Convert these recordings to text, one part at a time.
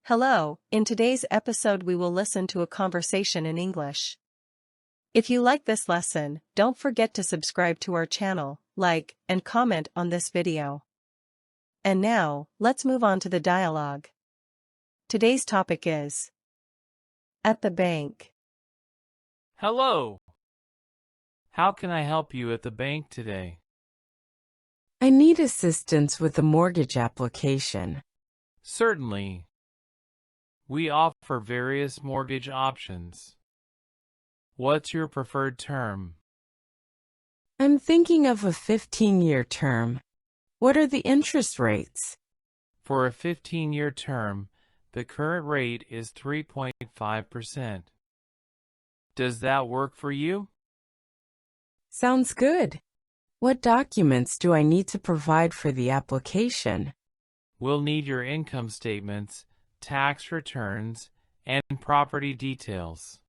Hello, in today's episode we will listen to a conversation in English. If you like this lesson, don't forget to subscribe to our channel, like, and comment on this video. And now, let's move on to the dialogue. Today's topic is at the bank. Hello. How can I help you at the bank today? I need assistance with a mortgage application. Certainly. We offer various mortgage options. What's your preferred term? I'm thinking of a 15-year term. What are the interest rates? For a 15-year term, the current rate is 3.5%. Does that work for you? Sounds good. What documents do I need to provide for the application? We'll need your income statements, tax returns, and property details.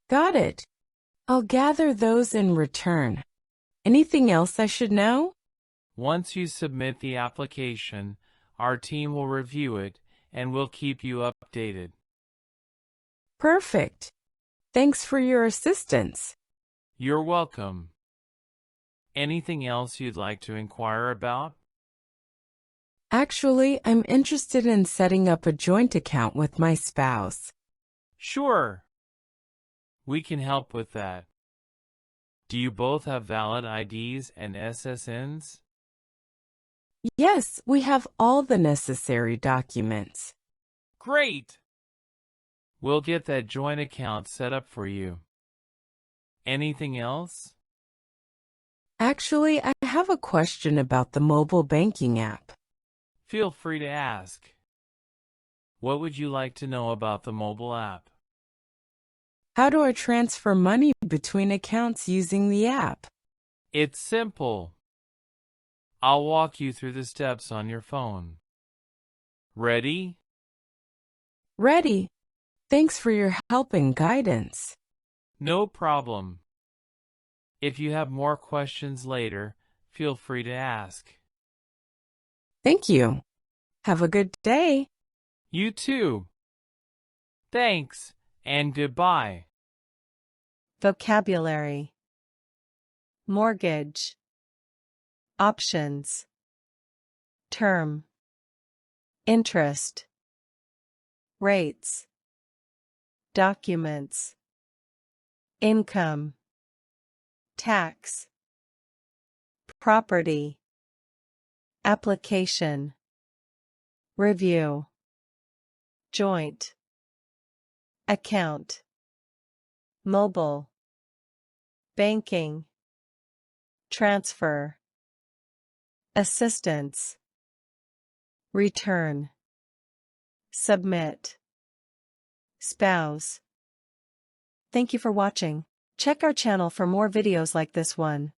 Got it. I'll gather those in return. Anything else I should know? Once you submit the application, our team will review it and we'll keep you updated. Perfect. Thanks for your assistance. You're welcome. Anything else you'd like to inquire about? Actually, I'm interested in setting up a joint account with my spouse. Sure. We can help with that. Do you both have valid IDs and SSNs? Yes, we have all the necessary documents. Great! We'll get that joint account set up for you. Anything else? Actually, I have a question about the mobile banking app. Feel free to ask. What would you like to know about the mobile app? How do I transfer money between accounts using the app? It's simple. I'll walk you through the steps on your phone. Ready? Ready. Thanks for your help and guidance. No problem. If you have more questions later, feel free to ask. Thank you. Have a good day. You too. Thanks, and goodbye. Vocabulary: mortgage, options, term, interest, rates, documents, income, tax, property, application, review, joint, account, mobile, banking, transfer, assistance, return, submit, spouse. Thank you for watching. Check our channel for more videos like this one.